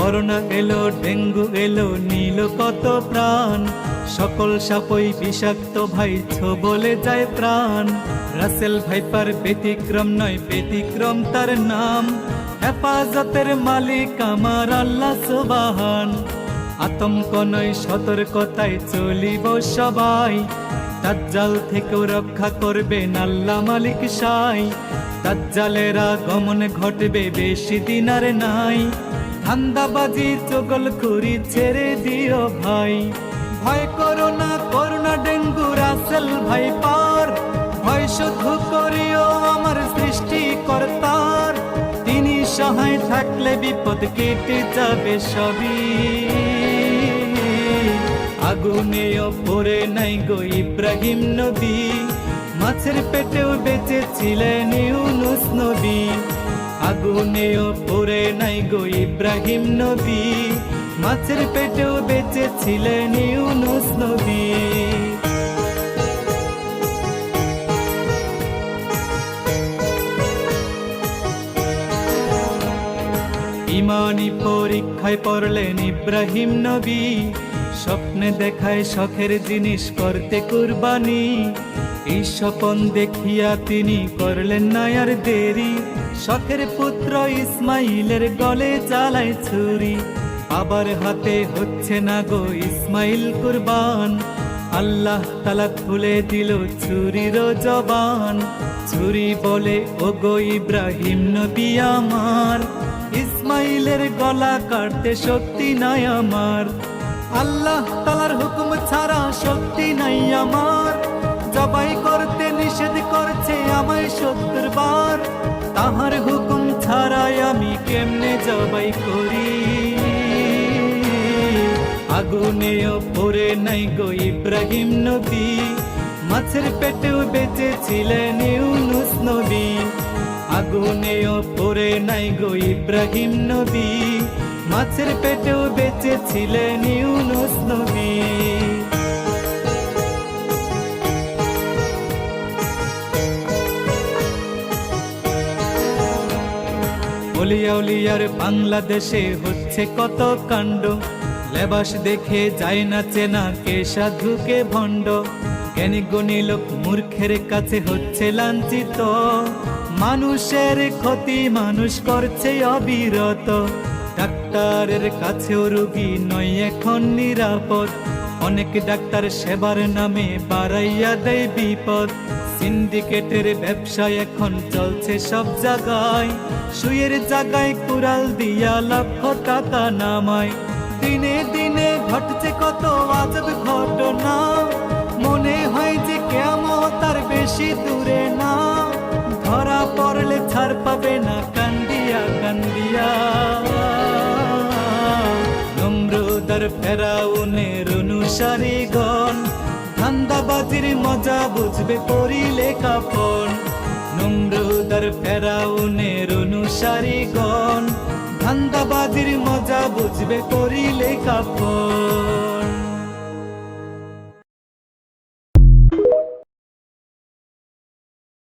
Corona এলো, dengue এলো, নিল কত প্রাণ। সকল সাপই বিষাক্ত ভাই, বলে যায় প্রাণ। রাসেল ভাইপার ব্যতিক্রম নয়, ব্যতিক্রম তার নাম। হেফাজতের মালিক আমার আল্লাহ সুবহান। আতঙ্ক নয়, সতর্কতায় চলিব সবাই। দাজ্জাল থেকেও রক্ষা করবেন আল্লাহ মালিক সাই। দাজ্জালের আগমন ঘটবে, বেশি দিন আর নাই। ধান্দাবাজি চগলখুরি ছেড়ে দিও ভাই। ভয় করো না, করোনা ডেঙ্গু রাসেল ভাইপার। ভয় শুধু করিও আমার সৃষ্টিকর্তার। তিনি সহায় থাকলে বিপদ কেটে যাবে সবই। আগুনেও পড়ে নাই গো ইব্রাহিম নবী। মাছের পেটেও বেঁচে ছিলেন ইউনুস নবী। আগুনেও পড়ে নাই গো ইব্রাহিম নবী। মাছের পেটেও বেঁচে ছিলেন ইউনুস নবী। ইমানি পরীক্ষায় পড়লেন ইব্রাহিম নবী। স্বপ্নে দেখায় শখের জিনিস করতে কুরবানি। এই স্বপন দেখিয়া তিনি করলেন না আর দেরি। শখের পুত্র ইসমাইলের গলে চালায় ছুরি। আবার হাতে হচ্ছে না গো ইসমাইল কুরবান। আল্লাহ তাআলা খুলে দিল ছুরির জবান। ছুরি বলে, ও গো ইব্রাহিম নবী আমার, ইসমাইলের গলা কাটতে শক্তি নাই আমার। আল্লাহ তাআলার হুকুম ছাড়া শক্তি নাই আমার। জবাই করতে নিষেধ করছে আমায় ৭০ বার। তাহার হুকুম ছাড়াই আমি কেমনে জবাই করি। আগুনেও পড়ে নাই গো ইব্রাহিম নবী। মাছের পেটেও বেঁচে ছিলেন ইউনুস নবী। আগুনেও পড়ে নাই গো ইব্রাহিম নবী। মাছের পেটেও বেঁচে ছিলেন ইউনুস নবী। অলিয়া উলিয়ার বাংলাদেশে হচ্ছে কত কাণ্ড। লেবাস দেখে যায় না চেনা, কে সাধু কে ভণ্ড। জ্ঞানী গুণী লোক মূর্খের কাছে হচ্ছে লাঞ্ছিত। মানুষের ক্ষতি মানুষ করছে অবিরত। ডাক্তারের কাছেও রোগী নয় এখন নিরাপদ। অনেক ডাক্তার সেবার নামে বাড়াইয়া দেয় বিপদ। সিন্ডিকেটের ব্যবসা এখন চলছে সব জায়গায়। সুয়ের জায়গায় কুড়াল দিয়া লক্ষ টাকা নামায়। দিনে দিনে ঘটছে কত আজব ঘটনা। মনে হয় যে কিয়ামত তার বেশি দূরে না। ধরা পড়লে ছাড় পাবে না কান্দিয়া কান্দিয়া। নমরুদ আর ফেরাউনের অনুসারীগণ ধান্দাবাজির মজা বুঝবে পরিলে কাফন। নমরুদ আর ফেরাউনের অনুসারীগণ ধান্দাবাজির মজা বুঝবে পরিলে কাফন।